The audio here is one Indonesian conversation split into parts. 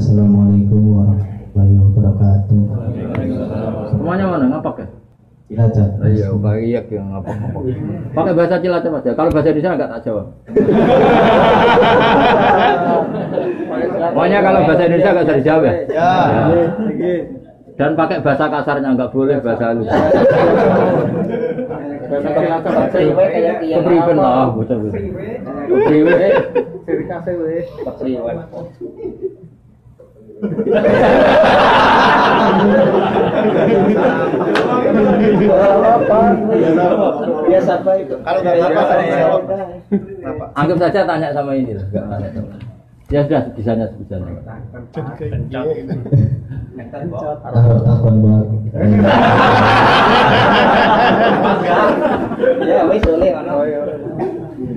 Assalamualaikum warahmatullahi wabarakatuh. Semuanya mana ngapak ya? Cilacap. Iya, iya yang ngapak-ngapak. Pakai bahasa Cilacap aja. Kalau bahasa Indonesia enggak tak jawab. Pokoknya kalau bahasa Indonesia enggak bisa dijawab ya. Ya. Dan pakai bahasa kasarnya enggak boleh bahasa halus. Bahasa kasar kayak kepriben lah, bocah. Kepriben. Serikase weh. Kepriben. Biasa apa itu? Kalau nggak apa, anggap saja tanya sama ini loh, nggak tanya sama. Ya sudah, bisanya. Akun buat. Ya, wis boleh mana?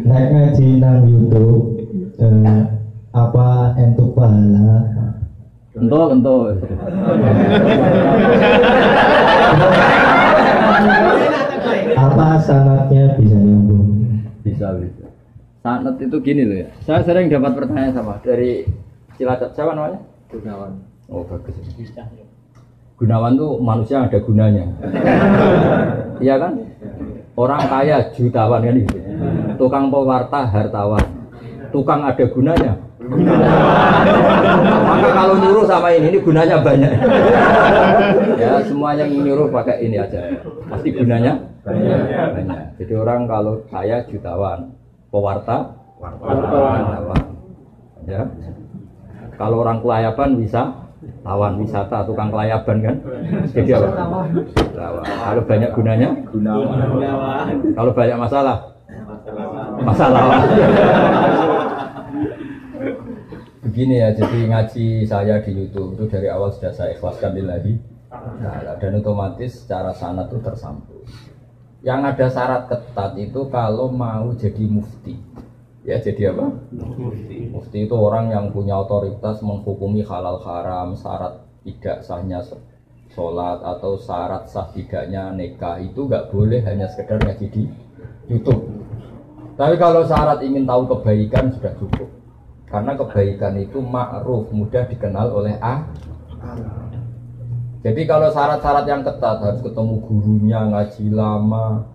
Naik ngaji nang YouTube. Apa entuk pahala? Entuk. Apa sanatnya bisa nyambung? Bisa. Sanat itu gini loh ya. Saya sering dapat pertanyaan sama dari Cilacap. Siapa namanya? Gunawan. Oh bagus. Gunawan tuh manusia yang ada gunanya. Iya kan? Orang kaya jutawan kan gitu. Tukang pewarta hartawan. Tukang ada gunanya. Maka kalau nyuruh sama ini gunanya banyak. Ya semuanya nyuruh pakai ini aja. Pasti gunanya banyak. Jadi orang kalau kaya jutawan, pewarta wartawan. Ya. Kalau orang kelayaban bisa tawan wisata, tukang kelayaban kan. Jadi apa? Tawan. Kalau banyak gunanya gunawan. Kalau banyak masalah. Begini ya, jadi ngaji saya di YouTube itu dari awal sudah saya ikhlaskan lillahi ta'ala, dan otomatis secara sanad itu tersambung. Yang ada syarat ketat itu kalau mau jadi mufti. Ya jadi apa? Mufti itu orang yang punya otoritas menghukumi halal haram, syarat tidak sahnya sholat atau syarat sah tidaknya nikah itu nggak boleh hanya sekedar ngaji di YouTube. Tapi kalau syarat ingin tahu kebaikan sudah cukup. Karena kebaikan itu ma'ruf, mudah dikenal oleh Jadi kalau syarat-syarat yang ketat harus ketemu gurunya, ngaji lama,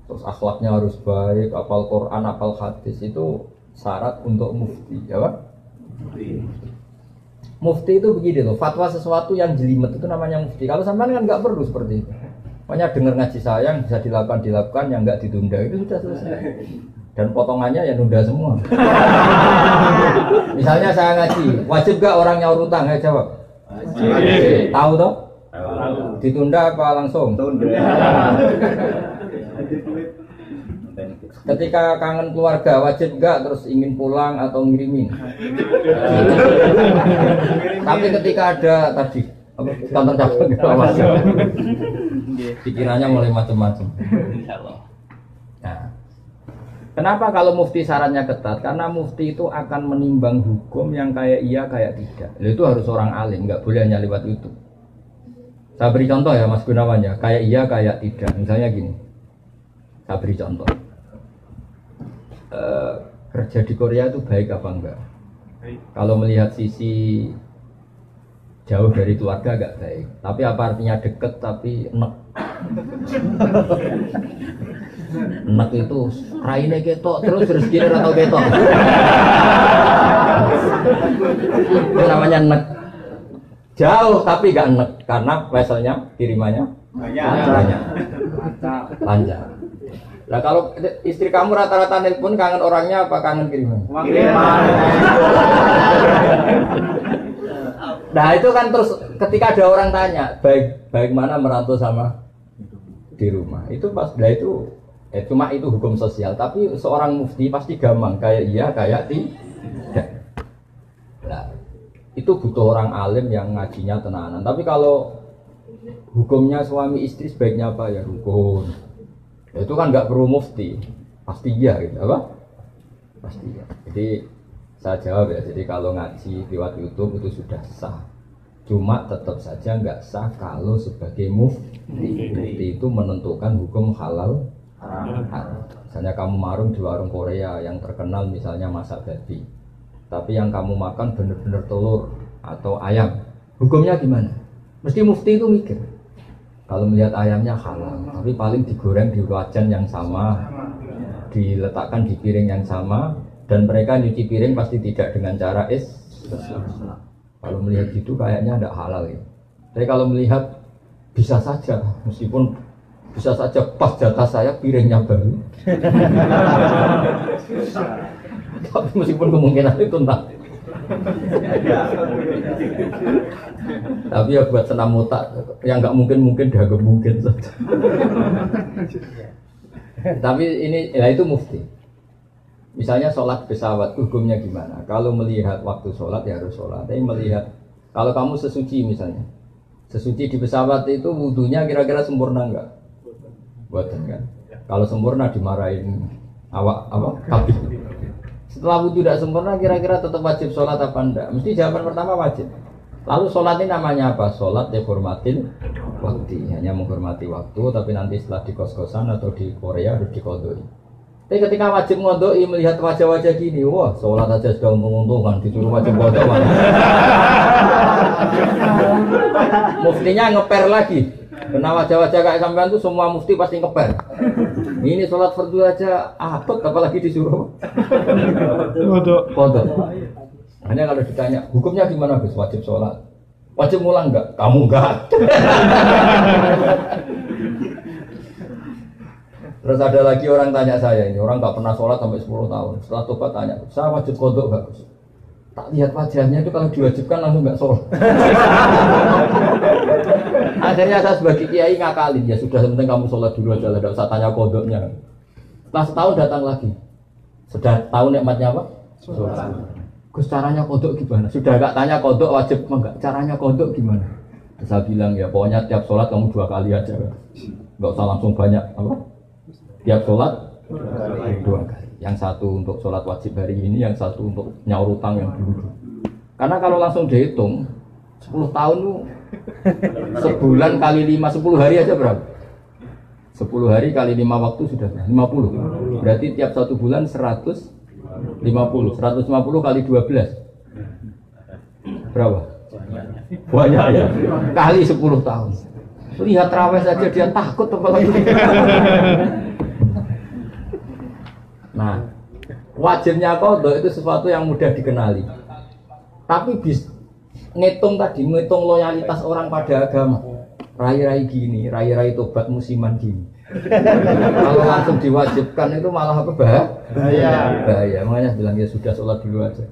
terus akhlaknya harus baik, hafal Quran, hafal hadis, itu syarat untuk mufti, ya Pak? Mufti itu begini loh, fatwa sesuatu yang jelimet itu namanya mufti. Kalau sampean kan nggak perlu seperti itu. Pokoknya dengar ngaji saya yang bisa dilakukan, yang nggak ditunda itu sudah selesai. Dan potongannya ya nunda semua. Misalnya saya ngaji, wajib gak orang nyaur utang? Ya jawab. Wajib. Tahu toh? Ditunda apa langsung? Tunda. Ketika kangen keluarga wajib gak terus ingin pulang atau ngirimin? Tapi ketika ada tadi kantor cabang gitu wajib. Pikirannya mulai macam-macam. Nah. Kenapa kalau mufti syaratnya ketat? Karena mufti itu akan menimbang hukum yang kayak iya, kayak tidak. Itu harus orang alim, nggak boleh hanya lewat YouTube. Saya beri contoh ya Mas Gunawan ya, kayak iya, kayak tidak. Misalnya gini, saya beri contoh. Kerja di Korea itu baik apa enggak? Kalau melihat sisi jauh dari keluarga agak baik. Tapi apa artinya deket tapi enek? Enek itu raine ketok terus rezekine ora tau ketok. Itu namanya enek. Jauh tapi gak enek karena weselnya kirimannya banyak. Lancar. Nah kalau istri kamu rata-rata nelpon kangen orangnya apa kangen kiriman? Kiriman. Nah itu kan terus ketika ada orang tanya baik mana merantau sama di rumah itu pas itu cuma itu hukum sosial, tapi seorang mufti pasti gampang kayak iya kayak tidak. Nah, itu butuh orang alim yang ngajinya tenanan. Tapi kalau hukumnya suami istri sebaiknya apa ya rukun. Ya, itu kan nggak perlu mufti, pasti iya gitu apa? Pasti iya. Jadi saya jawab ya. Jadi kalau ngaji lewat YouTube itu sudah sah. Cuma tetap saja nggak sah kalau sebagai mufti. Mufti itu menentukan hukum halal. Misalnya kamu marung di warung Korea yang terkenal misalnya masak babi, tapi yang kamu makan benar-benar telur atau ayam, hukumnya gimana? Mesti mufti itu mikir. Kalau melihat ayamnya halal, tapi paling digoreng di wajan yang sama, diletakkan di piring yang sama, dan mereka nyuci piring pasti tidak dengan cara Kalau melihat gitu kayaknya tidak halal ya. Tapi kalau melihat bisa saja, meskipun bisa saja pas jatah saya piringnya baru. Tapi meskipun kemungkinan itu entah. Tapi ya buat senam otak yang nggak mungkin dianggap mungkin saja. Tapi ini ya itu mufti. Misalnya sholat pesawat hukumnya gimana? Kalau melihat waktu sholat ya harus sholat. Tapi melihat kalau kamu sesuci misalnya, sesuci di pesawat itu wudunya kira-kira sempurna enggak? Buatan kan? Kalau sempurna dimarahin awak kabin. Setelah wudhu tidak sempurna kira-kira tetap wajib sholat apa enggak? Mesti jawaban pertama wajib. Lalu sholat ini namanya apa? Sholat dihormatin waktu, hanya menghormati waktu. Tapi nanti setelah di kos-kosan atau di Korea harus dikodoi. Tapi ketika wajib ngodoi melihat wajah-wajah gini, wah sholat aja sudah menguntungkan, disuruh wajib kodok. Muftinya ngeper lagi. Karena wajah-wajah kayak sampean itu semua mufti pasti ngeper. Ini sholat fardu aja abot, apalagi disuruh kodok. Hanya kalau ditanya, hukumnya gimana Gus? Wajib sholat? Wajib ngulang enggak? Kamu enggak. Terus ada lagi orang tanya saya, ini orang nggak pernah sholat sampai 10 tahun. Setelah tobat tanya, saya wajib kodok enggak Gus? Tak lihat wajahnya itu kalau diwajibkan langsung nggak sholat. Akhirnya saya sebagai kiai ngakalin, ya sudah penting kamu sholat dulu aja, tidak usah tanya kodoknya. Setelah setahun datang lagi, sudah tahu nikmatnya apa? Sholat. Gus caranya kodok gimana? Sudah nggak tanya kodok wajib enggak? Caranya kodok gimana? Saya bilang ya pokoknya tiap sholat kamu 2 kali aja, nggak usah langsung banyak apa? Tiap sholat 2 kali. Yang satu untuk sholat wajib hari ini, yang satu untuk nyaur utang yang dulu. Karena kalau langsung dihitung 10 tahun tuh sebulan kali 5, 10 hari aja berapa? 10 hari kali 5 waktu sudah 50. Berarti tiap 1 bulan 150. 150 kali 12 berapa? Banyak ya. Kali 10 tahun. Lihat raweh saja dia takut apalagi. Nah, wajibnya qadha itu sesuatu yang mudah dikenali. Tapi ngitung loyalitas orang pada agama. Rai-rai gini, rai-rai tobat musiman gini. Kalau langsung diwajibkan itu malah apa bahaya. Bahaya. Makanya bilang ya sudah sholat dulu aja.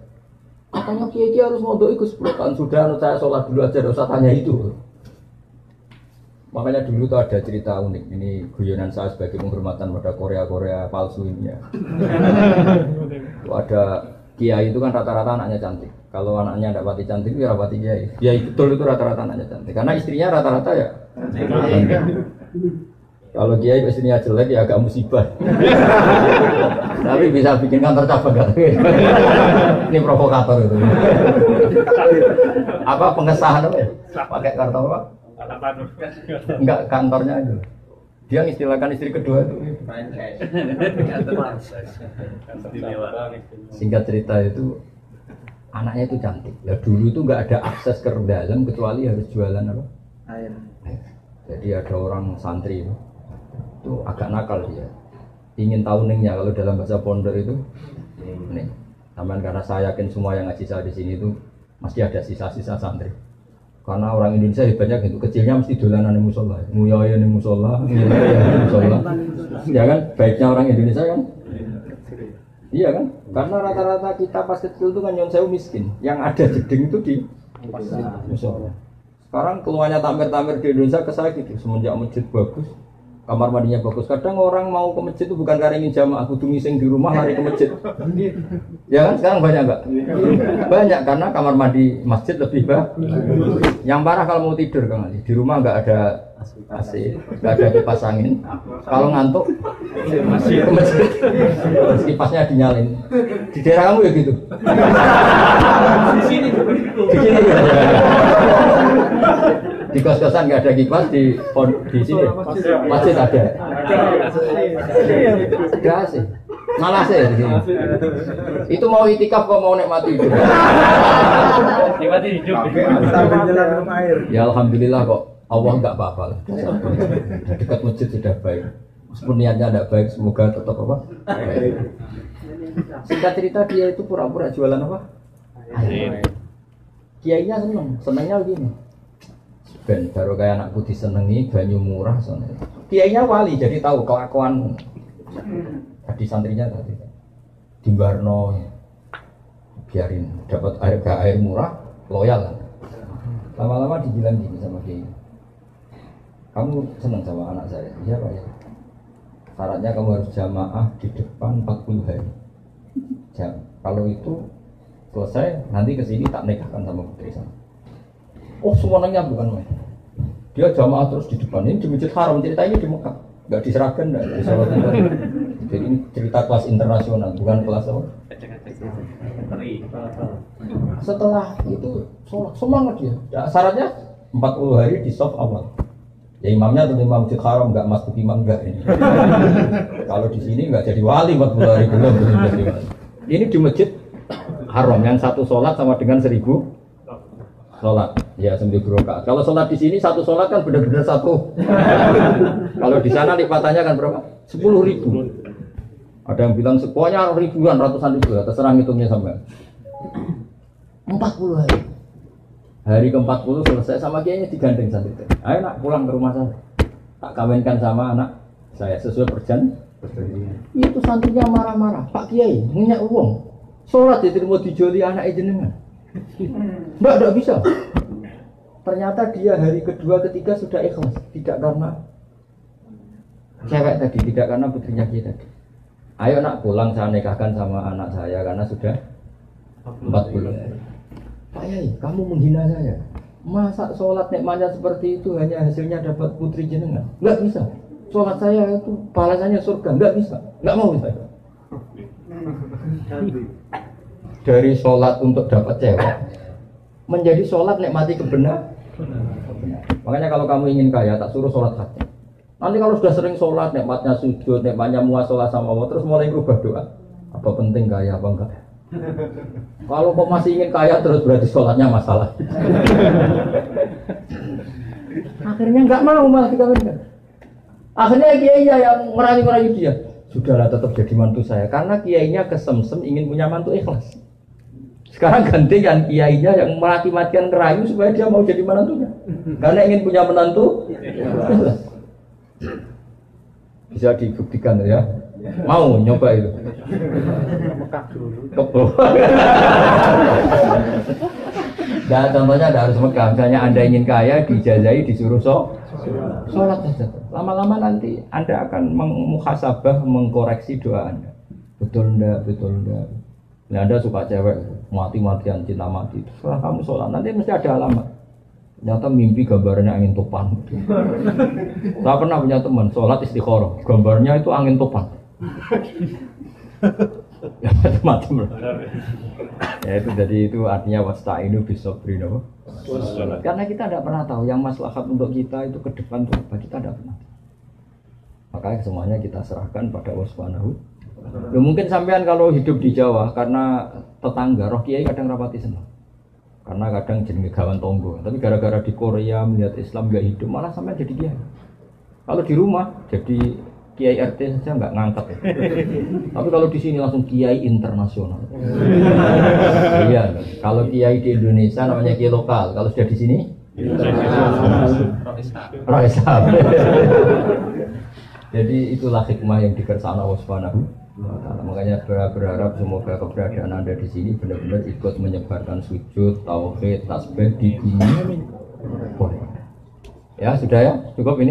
Katanya kiai harus mondok ikut 10 tahun sudah, saya sholat dulu aja, tidak usah tanya itu. Makanya dulu tuh ada cerita unik. Ini guyonan saya sebagai penghormatan pada Korea palsu ini ya. Tuh ada kiai itu kan rata-rata anaknya cantik. Kalau anaknya tidak pati cantik itu ya rapati kiai. Kiai betul itu rata-rata anaknya cantik. Karena istrinya rata-rata ya cantik. Kalau kiai istrinya jelek ya agak musibah. Tapi bisa bikin kantor cabang kan? Ini provokator itu. Apa pengesahan apa ya? Pakai kartu apa? Enggak, kantornya aja. Dia istilahkan istri kedua itu. Singkat cerita itu anaknya itu cantik. Ya dulu itu enggak ada akses ke dalam kecuali harus jualan apa? Air. Jadi ada orang santri itu agak nakal dia. Ingin tahu ningnya kalau dalam bahasa pondok itu nih. Taman karena saya yakin semua yang ngaji saya di sini itu masih ada sisa-sisa santri. Karena orang Indonesia hebatnya gitu, kecilnya mesti dolanan di musola, nguyaya di musola, ya kan? Baiknya orang Indonesia kan? Iya kan? Karena rata-rata kita pas kecil itu kan nyon sewu miskin, yang ada jeding itu di musola. Sekarang keluarnya tamer-tamer di Indonesia ke saya gitu, semenjak masjid bagus, kamar mandinya bagus. Kadang orang mau ke masjid itu bukan karena ingin jamaah, kudu ngising di rumah lari ke masjid. Ya kan? Sekarang banyak enggak? Banyak karena kamar mandi masjid lebih bagus. Yang parah kalau mau tidur Kang Ali, di rumah enggak ada AC, enggak ada kipas angin. Kalau ngantuk ke masjid. Kipasnya dinyalin. Di daerah kamu ya gitu. Di sini ya. Di kos-kosan nggak ada kipas, di sini masjid ada. Ada sih. Malah sih di sini. Itu mau itikaf kok mau nikmati hidup. Nikmati hidup. Sambil jalan minum air. Ya alhamdulillah kok Allah nggak apa-apa lah. Dekat masjid sudah baik. Meskipun niatnya tidak baik, semoga tetap apa? Baik. Singkat cerita dia itu pura-pura jualan apa? Air. Kiainya senengnya begini. Ben baru kayak anakku disenengi, banyu murah soalnya. Kiainya wali jadi tahu kelakuan. Tadi santrinya tadi di Barno biarin dapat air murah, loyal. Lama-lama dibilang gini sama Kiai. Kamu senang sama anak saya? Iya Pak ya. Syaratnya kamu harus jamaah di depan 40 hari. Kalau itu selesai, nanti kesini tak nikahkan sama putri saya. Oh semuanya bukan main. Dia jamaah terus di depan. Ini di Masjid Haram, ceritanya di Mekah. Nggak di Seragen, nggak di Solo. Jadi ini cerita kelas internasional, bukan kelas apa? Setelah itu sholat, semangat dia. Ya, syaratnya 40 hari di soft awal. Ya imamnya tentu imam Masjid Haram, nggak masuk imam nggak ini. Kalau di sini nggak jadi wali 40 hari belum jadi wali. Ini di Masjid Haram yang satu sholat sama dengan 1000 sholat. Ya 1000 rakaat. Kalau sholat di sini satu sholat kan benar-benar satu. Kalau di sana lipatannya kan berapa? 10.000. Ada yang bilang pokoknya ribuan, ratusan ribu, ya, terserah ngitungnya sampai 40 hari. Hari ke-40 selesai sama kiainya digandeng santri. Ayo nak pulang ke rumah saya. Tak kawinkan sama anak saya sesuai perjanjian. Itu santrinya marah-marah. Pak Kiai, minyak uang. Sholat diterima dijoli anak jenengan. Enggak bisa. Ternyata dia hari kedua ketiga sudah ikhlas, tidak karena cewek tadi, tidak karena putrinya kita tadi. Ayo nak pulang saya nikahkan sama anak saya karena sudah 40. Pak Yai, kamu menghina saya. Masa sholat nikmatnya seperti itu hanya hasilnya dapat putri jenengan? Enggak bisa. Sholat saya itu balasannya surga, enggak bisa. Enggak mau saya. Dari sholat untuk dapat cewek menjadi sholat nikmati kebenaran. Makanya kalau kamu ingin kaya tak suruh sholat hati. Nanti kalau sudah sering sholat nikmatnya sujud, nikmatnya muasalah sama Allah terus mulai berubah doa. Apa penting kaya apa enggak? Kalau kok masih ingin kaya terus berarti sholatnya masalah. Akhirnya enggak mau malah dikawinkan. Akhirnya kiainya yang merayu-merayu dia. Sudahlah tetap jadi mantu saya karena kiainya kesemsem ingin punya mantu ikhlas. Sekarang ganti yang kiainya yang mati-matian ngerayu supaya dia mau jadi menantunya. Karena ingin punya menantu ikhlas. Bisa dibuktikan ya. Mau nyoba itu. Kebo. Dan contohnya ada harus Mekah. Misalnya Anda ingin kaya, dijazahi, disuruh sholat saja. Lama-lama nanti Anda akan muhasabah, mengkoreksi doa Anda. Betul enggak, betul enggak. Nah, Anda suka cewek, mati-matian cinta mati. Setelah kamu sholat, nanti mesti ada alamat. Ternyata mimpi gambarnya angin topan. Saya pernah punya teman, sholat istikharah. Gambarnya itu angin topan. Ya macam-macam. Ya itu jadi itu artinya wasta'inu bisabri apa? Karena kita tidak pernah tahu yang maslahat untuk kita itu ke depan itu apa, kita tidak pernah. Makanya semuanya kita serahkan pada Allah Subhanahu. Ya, mungkin sampean kalau hidup di Jawa karena tetangga roh kiai kadang rapati senang. Karena kadang jadi gawan tonggo. Tapi gara-gara di Korea melihat Islam gak hidup malah sampean jadi kiai. Kalau di rumah jadi kiai RT saja nggak ngangkat ya. Tapi kalau di sini langsung kiai internasional. Iya, kalau kiai di Indonesia namanya kiai lokal. Kalau sudah di sini Roisab. Jadi itulah hikmah yang dikersana Allah Subhanahu wa Ta'ala. Makanya berharap semoga keberadaan Anda di sini benar-benar ikut menyebarkan sujud, tauhid, tasbih di dunia. Ya sudah ya, cukup ini.